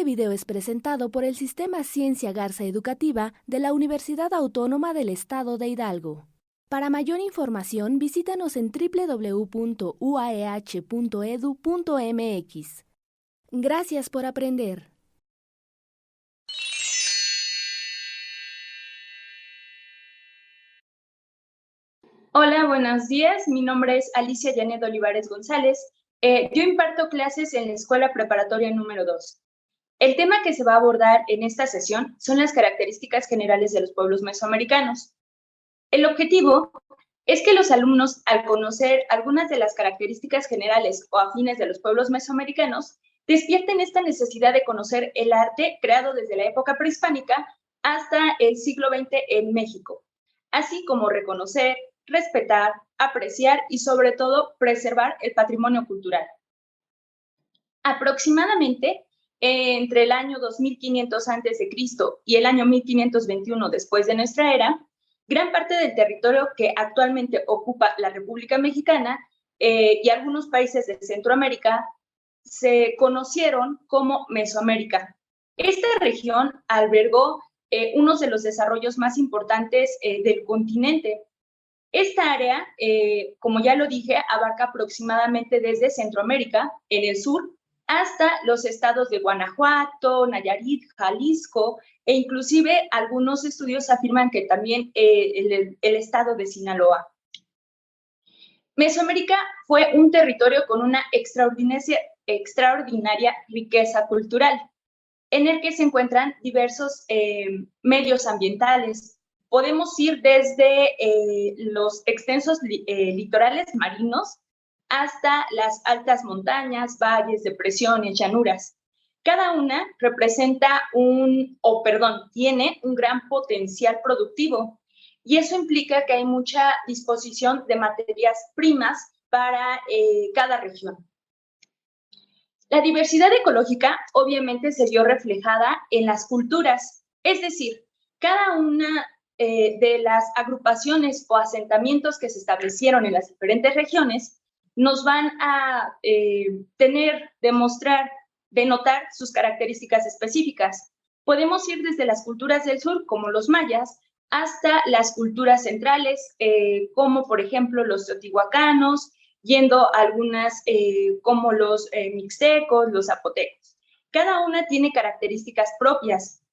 video es presentado por el Sistema Ciencia Garza Educativa de la Universidad Autónoma del Estado de Hidalgo. Para mayor información, visítanos en www.uaeh.edu.mx. Gracias por aprender. Hola, buenos días. Mi nombre es Alicia Janet Olivares González. Yo imparto clases en la Escuela Preparatoria número 2. El tema que se va a abordar en esta sesión son las características generales de los pueblos mesoamericanos. El objetivo es que los alumnos, al conocer algunas de las características generales o afines de los pueblos mesoamericanos, despierten esta necesidad de conocer el arte creado desde la época prehispánica hasta el siglo XX en México, así como reconocer, respetar, apreciar y sobre todo preservar el patrimonio cultural. Aproximadamente entre el año 2500 a.C. y el año 1521 después de nuestra era, gran parte del territorio que actualmente ocupa la República Mexicana y algunos países de Centroamérica se conocieron como Mesoamérica. Esta región albergó uno de los desarrollos más importantes del continente. Esta área, como ya lo dije, abarca aproximadamente desde Centroamérica, en el sur, hasta los estados de Guanajuato, Nayarit, Jalisco, e inclusive algunos estudios afirman que también el estado de Sinaloa. Mesoamérica fue un territorio con una extraordinaria riqueza cultural, en el que se encuentran diversos medios ambientales. Podemos ir desde los extensos litorales marinos hasta las altas montañas, valles, depresiones, llanuras. Cada una tiene un gran potencial productivo y eso implica que hay mucha disposición de materias primas para cada región. La diversidad ecológica obviamente se vio reflejada en las culturas, es decir, cada una de las agrupaciones o asentamientos que se establecieron en las diferentes regiones nos van a denotar sus características específicas. Podemos ir desde las culturas del sur, como los mayas, hasta las culturas centrales, como por ejemplo los teotihuacanos, yendo a algunas como los mixtecos, los zapotecos. Cada una tiene características propias.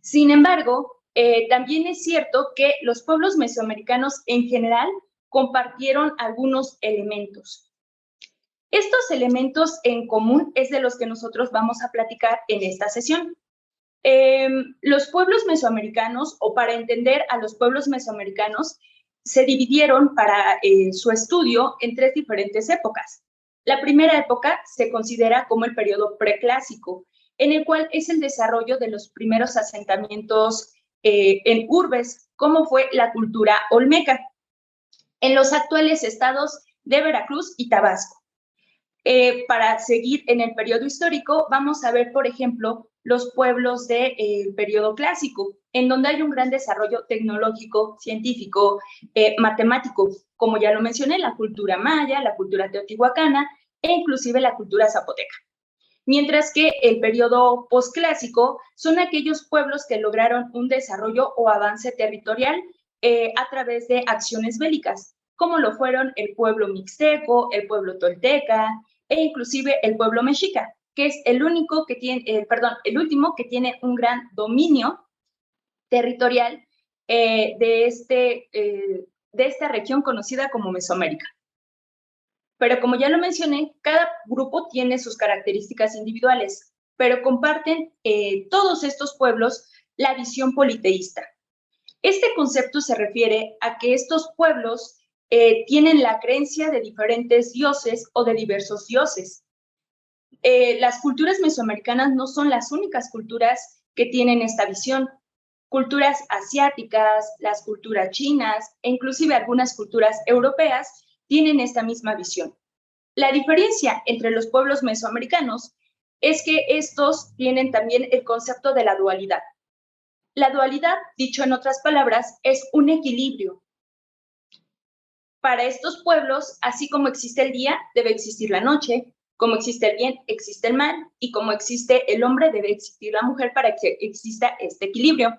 Sin embargo, también es cierto que los pueblos mesoamericanos en general compartieron algunos elementos. Estos elementos en común es de los que nosotros vamos a platicar en esta sesión. Los pueblos mesoamericanos, o para entender a los pueblos mesoamericanos, se dividieron para su estudio en tres diferentes épocas. La primera época se considera como el periodo preclásico, en el cual es el desarrollo de los primeros asentamientos en urbes, como fue la cultura olmeca, en los actuales estados de Veracruz y Tabasco. Para seguir en el periodo histórico, vamos a ver, por ejemplo, los pueblos del periodo clásico, en donde hay un gran desarrollo tecnológico, científico, matemático, como ya lo mencioné, la cultura maya, la cultura teotihuacana e inclusive la cultura zapoteca. Mientras que el periodo posclásico son aquellos pueblos que lograron un desarrollo o avance territorial a través de acciones bélicas, como lo fueron el pueblo mixteco, el pueblo tolteca e inclusive el pueblo mexica, que es el último que tiene un gran dominio territorial de esta región conocida como Mesoamérica. Pero como ya lo mencioné, cada grupo tiene sus características individuales, pero comparten todos estos pueblos la visión politeísta. Este concepto se refiere a que estos pueblos tienen la creencia de diferentes dioses o de diversos dioses. Las culturas mesoamericanas no son las únicas culturas que tienen esta visión. Culturas asiáticas, las culturas chinas e inclusive algunas culturas europeas tienen esta misma visión. La diferencia entre los pueblos mesoamericanos es que estos tienen también el concepto de la dualidad. La dualidad, dicho en otras palabras, es un equilibrio. Para estos pueblos, así como existe el día, debe existir la noche, Como existe el bien, existe el mal, y como existe el hombre, debe existir la mujer para que exista este equilibrio.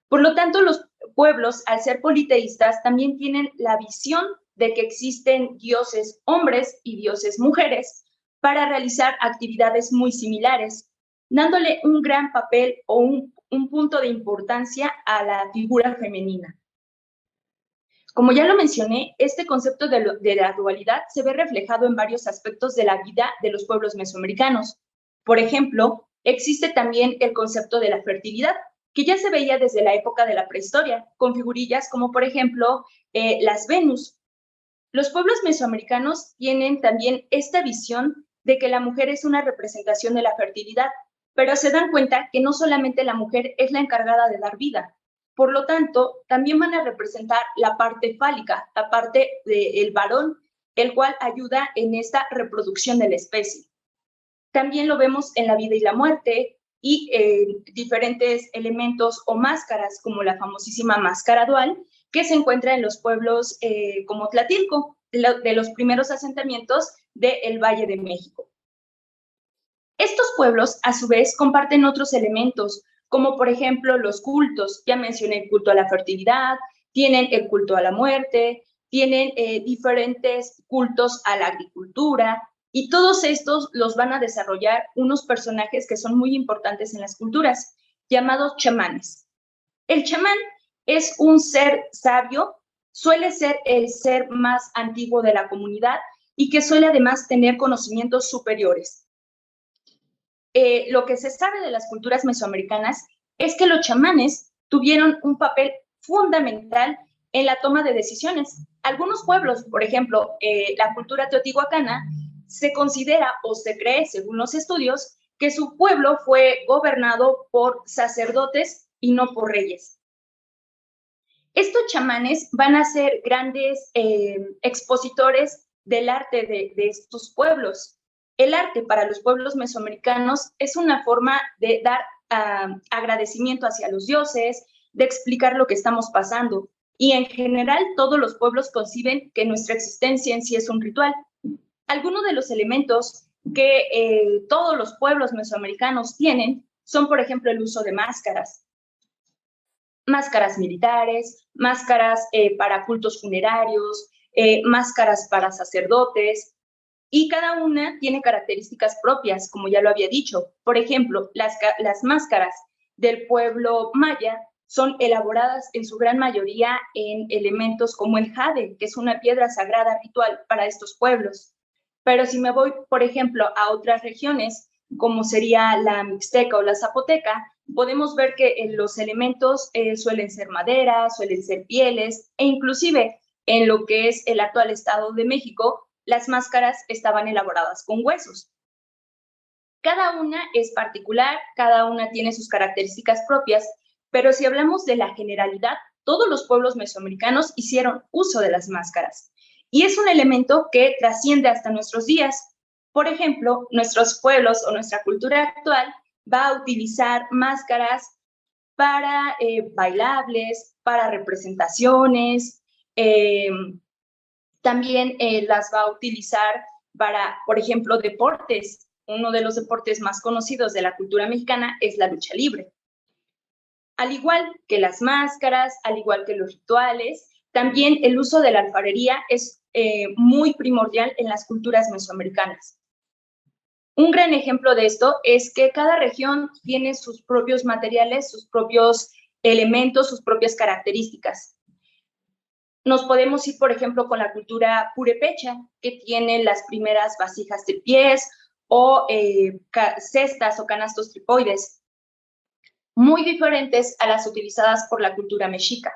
Por lo tanto, los pueblos, al ser politeístas, también tienen la visión de que existen dioses hombres y dioses mujeres para realizar actividades muy similares, dándole un gran papel o un punto de importancia a la figura femenina. Como ya lo mencioné, este concepto de la dualidad se ve reflejado en varios aspectos de la vida de los pueblos mesoamericanos. Por ejemplo, existe también el concepto de la fertilidad, que ya se veía desde la época de la prehistoria, con figurillas como, por ejemplo, las Venus. Los pueblos mesoamericanos tienen también esta visión de que la mujer es una representación de la fertilidad, pero se dan cuenta que no solamente la mujer es la encargada de dar vida. Por lo tanto, también van a representar la parte fálica, la parte del varón, el cual ayuda en esta reproducción de la especie. También lo vemos en la vida y la muerte y diferentes elementos o máscaras, como la famosísima máscara dual, que se encuentra en los pueblos como Tlatilco, de los primeros asentamientos del Valle de México. Estos pueblos, a su vez, comparten otros elementos, como por ejemplo los cultos. Ya mencioné el culto a la fertilidad, tienen el culto a la muerte, tienen diferentes cultos a la agricultura, y todos estos los van a desarrollar unos personajes que son muy importantes en las culturas, llamados chamanes. El chamán es un ser sabio, suele ser el ser más antiguo de la comunidad y que suele además tener conocimientos superiores. Lo que se sabe de las culturas mesoamericanas es que los chamanes tuvieron un papel fundamental en la toma de decisiones. Algunos pueblos, por ejemplo, la cultura teotihuacana, se considera o se cree, según los estudios, que su pueblo fue gobernado por sacerdotes y no por reyes. Estos chamanes van a ser grandes expositores del arte de estos pueblos. El arte para los pueblos mesoamericanos es una forma de dar agradecimiento hacia los dioses, de explicar lo que estamos pasando. Y en general, todos los pueblos conciben que nuestra existencia en sí es un ritual. Algunos de los elementos que todos los pueblos mesoamericanos tienen son, por ejemplo, el uso de máscaras. Máscaras militares, máscaras para cultos funerarios, máscaras para sacerdotes, y cada una tiene características propias, como ya lo había dicho. Por ejemplo, las máscaras del pueblo maya son elaboradas en su gran mayoría en elementos como el jade, que es una piedra sagrada ritual para estos pueblos. Pero si me voy, por ejemplo, a otras regiones, como sería la mixteca o la zapoteca, podemos ver que los elementos suelen ser madera, suelen ser pieles, e inclusive en lo que es el actual Estado de México, las máscaras estaban elaboradas con huesos. Cada una es particular, cada una tiene sus características propias, pero si hablamos de la generalidad, todos los pueblos mesoamericanos hicieron uso de las máscaras. Y es un elemento que trasciende hasta nuestros días. Por ejemplo, nuestros pueblos o nuestra cultura actual va a utilizar máscaras para bailables, para representaciones, también las va a utilizar para, por ejemplo, deportes. Uno de los deportes más conocidos de la cultura mexicana es la lucha libre. Al igual que las máscaras, al igual que los rituales, también el uso de la alfarería es muy primordial en las culturas mesoamericanas. Un gran ejemplo de esto es que cada región tiene sus propios materiales, sus propios elementos, sus propias características. Nos podemos ir, por ejemplo, con la cultura purépecha, que tiene las primeras vasijas de pies o cestas o canastos tripoides, muy diferentes a las utilizadas por la cultura mexica,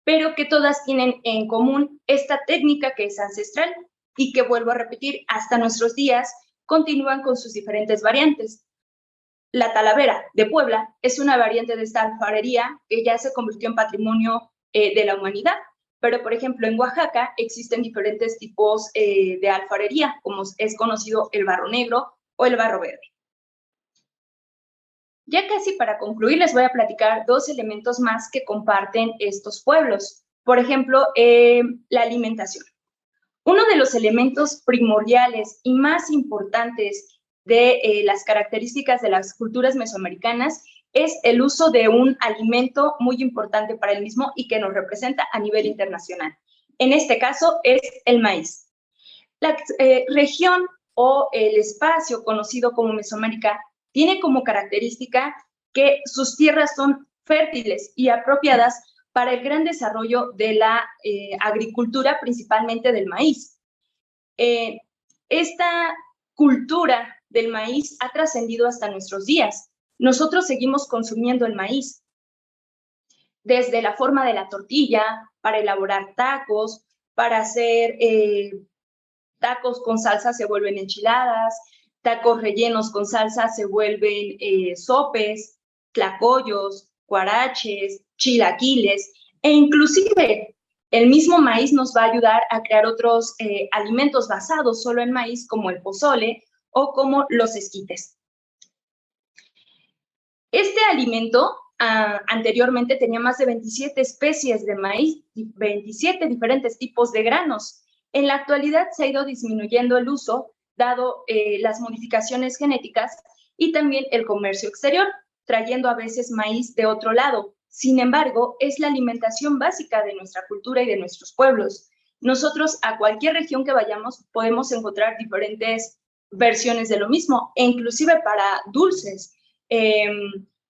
pero que todas tienen en común esta técnica que es ancestral y que, vuelvo a repetir, hasta nuestros días continúan con sus diferentes variantes. La talavera de Puebla es una variante de esta alfarería que ya se convirtió en patrimonio de la humanidad. Pero, por ejemplo, en Oaxaca existen diferentes tipos de alfarería, como es conocido el barro negro o el barro verde. Ya casi para concluir, les voy a platicar dos elementos más que comparten estos pueblos. Por ejemplo, la alimentación. Uno de los elementos primordiales y más importantes de las características de las culturas mesoamericanas es el uso de un alimento muy importante para el mismo y que nos representa a nivel internacional. En este caso es el maíz. La región o el espacio conocido como Mesoamérica tiene como característica que sus tierras son fértiles y apropiadas para el gran desarrollo de la agricultura, principalmente del maíz. Esta cultura del maíz ha trascendido hasta nuestros días. Nosotros seguimos consumiendo el maíz, desde la forma de la tortilla, para elaborar tacos, para hacer tacos con salsa se vuelven enchiladas, tacos rellenos con salsa se vuelven sopes, tlacoyos, guaraches, chilaquiles, e inclusive el mismo maíz nos va a ayudar a crear otros alimentos basados solo en maíz, como el pozole o como los esquites. Este alimento anteriormente tenía más de 27 especies de maíz, 27 diferentes tipos de granos. En la actualidad se ha ido disminuyendo el uso, dado las modificaciones genéticas y también el comercio exterior, trayendo a veces maíz de otro lado. Sin embargo, es la alimentación básica de nuestra cultura y de nuestros pueblos. Nosotros a cualquier región que vayamos podemos encontrar diferentes versiones de lo mismo, e inclusive para dulces.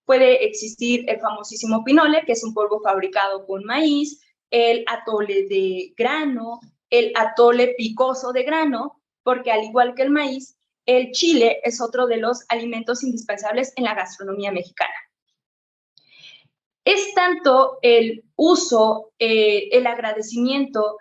Puede existir el famosísimo pinole, que es un polvo fabricado con maíz, el atole de grano, el atole picoso de grano, porque al igual que el maíz, el chile es otro de los alimentos indispensables en la gastronomía mexicana. Es tanto el uso, el agradecimiento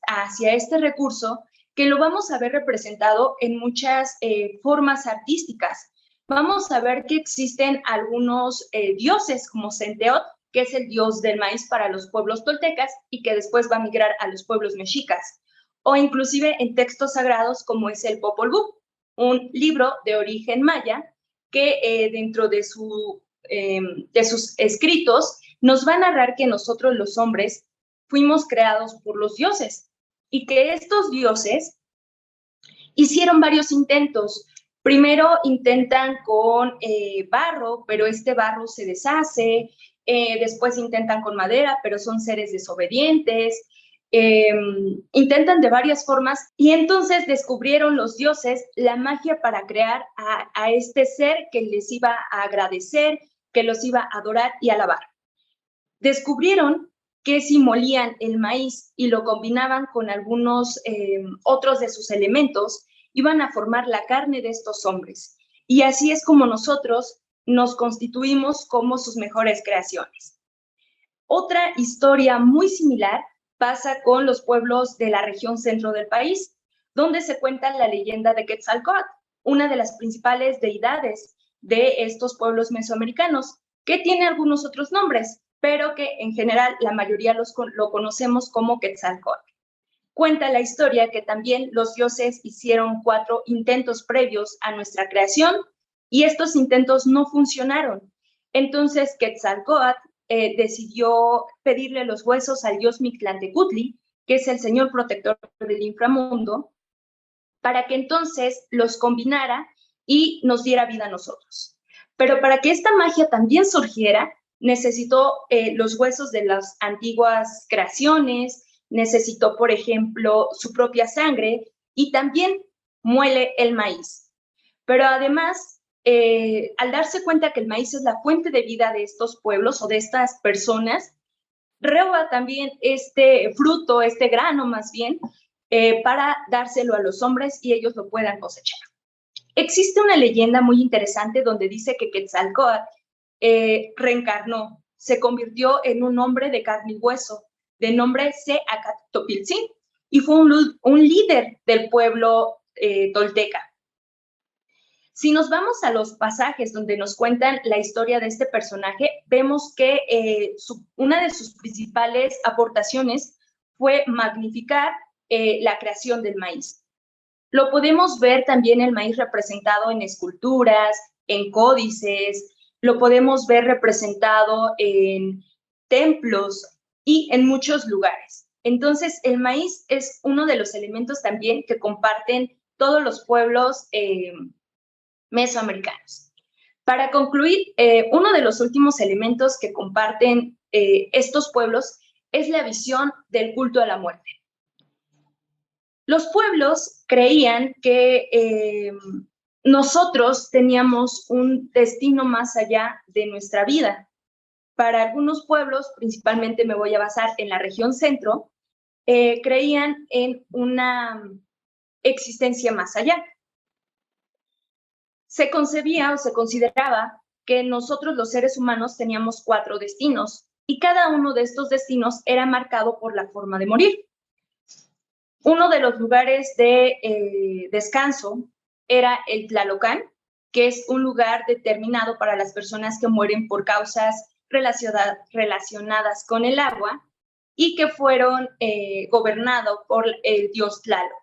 hacia este recurso, que lo vamos a ver representado en muchas formas artísticas. Vamos a ver que existen algunos dioses como Centeot, que es el dios del maíz para los pueblos toltecas y que después va a migrar a los pueblos mexicas, o inclusive en textos sagrados como es el Popol Vuh, un libro de origen maya que dentro de sus escritos nos va a narrar que nosotros los hombres fuimos creados por los dioses y que estos dioses hicieron varios intentos. Primero intentan con barro, pero este barro se deshace. Después intentan con madera, pero son seres desobedientes. Intentan de varias formas y entonces descubrieron los dioses la magia para crear a este ser que les iba a agradecer, que los iba a adorar y alabar. Descubrieron que si molían el maíz y lo combinaban con algunos otros de sus elementos, iban a formar la carne de estos hombres. Y así es como nosotros nos constituimos como sus mejores creaciones. Otra historia muy similar pasa con los pueblos de la región centro del país, donde se cuenta la leyenda de Quetzalcóatl, una de las principales deidades de estos pueblos mesoamericanos, que tiene algunos otros nombres, pero que en general la mayoría lo conocemos como Quetzalcóatl. Cuenta la historia que también los dioses hicieron 4 intentos previos a nuestra creación y estos intentos no funcionaron. Entonces Quetzalcóatl decidió pedirle los huesos al dios Mictlantecutli, que es el señor protector del inframundo, para que entonces los combinara y nos diera vida a nosotros. Pero para que esta magia también surgiera, necesitó los huesos de las antiguas creaciones, necesitó, por ejemplo, su propia sangre y también muele el maíz. Pero además, al darse cuenta que el maíz es la fuente de vida de estos pueblos o de estas personas, roba también este fruto, este grano más bien, para dárselo a los hombres y ellos lo puedan cosechar. Existe una leyenda muy interesante donde dice que Quetzalcóatl reencarnó, se convirtió en un hombre de carne y hueso, de nombre Seacatopiltzin, y fue un líder del pueblo tolteca. Si nos vamos a los pasajes donde nos cuentan la historia de este personaje, vemos que una de sus principales aportaciones fue magnificar la creación del maíz. Lo podemos ver también el maíz representado en esculturas, en códices, lo podemos ver representado en templos y en muchos lugares. Entonces, el maíz es uno de los elementos también que comparten todos los pueblos mesoamericanos. Para concluir, uno de los últimos elementos que comparten estos pueblos es la visión del culto a la muerte. Los pueblos creían que nosotros teníamos un destino más allá de nuestra vida. Para algunos pueblos, principalmente me voy a basar en la región centro, creían en una existencia más allá. Se concebía o se consideraba que nosotros los seres humanos teníamos 4 destinos y cada uno de estos destinos era marcado por la forma de morir. Uno de los lugares de descanso era el Tlalocán, que es un lugar determinado para las personas que mueren por causas relacionadas con el agua y que fueron gobernados por el dios Tlaloc.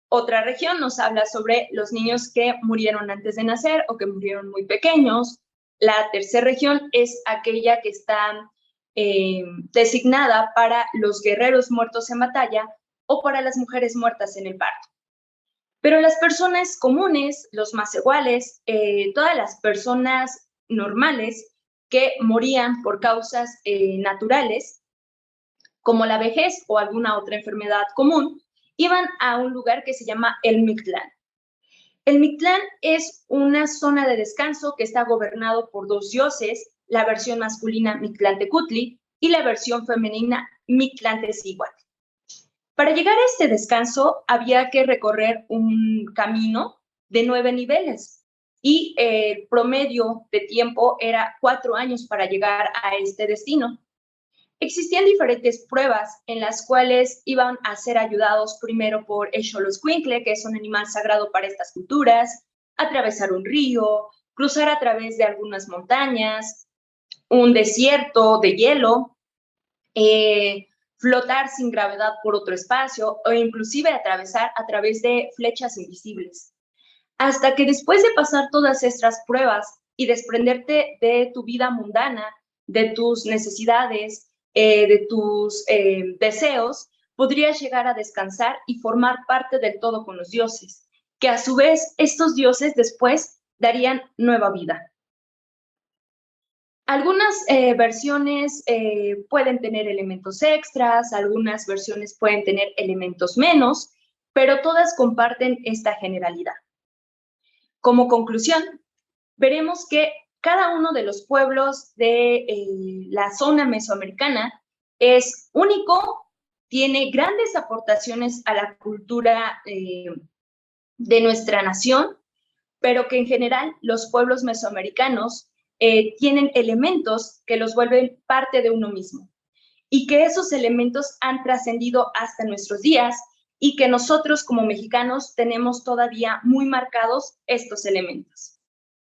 Otra región nos habla sobre los niños que murieron antes de nacer o que murieron muy pequeños. La tercera región es aquella que está designada para los guerreros muertos en batalla o para las mujeres muertas en el parto. Pero las personas comunes, los masehuales, todas las personas normales que morían por causas naturales, como la vejez o alguna otra enfermedad común, iban a un lugar que se llama el Mictlán. El Mictlán es una zona de descanso que está gobernado por 2 dioses, la versión masculina Mictlantecutli y la versión femenina Mictlantecíhuatl. Para llegar a este descanso había que recorrer un camino de 9 niveles y el promedio de tiempo era 4 años para llegar a este destino. Existían diferentes pruebas en las cuales iban a ser ayudados primero por el Xoloscuincle, que es un animal sagrado para estas culturas, atravesar un río, cruzar a través de algunas montañas, un desierto de hielo, flotar sin gravedad por otro espacio o inclusive atravesar a través de flechas invisibles. Hasta que después de pasar todas estas pruebas y desprenderte de tu vida mundana, de tus necesidades, de tus deseos, podrías llegar a descansar y formar parte del todo con los dioses, que a su vez estos dioses después darían nueva vida. Algunas versiones pueden tener elementos extras, algunas versiones pueden tener elementos menos, pero todas comparten esta generalidad. Como conclusión, veremos que cada uno de los pueblos de la zona mesoamericana es único, tiene grandes aportaciones a la cultura de nuestra nación, pero que en general los pueblos mesoamericanos tienen elementos que los vuelven parte de uno mismo y que esos elementos han trascendido hasta nuestros días y que nosotros como mexicanos tenemos todavía muy marcados estos elementos.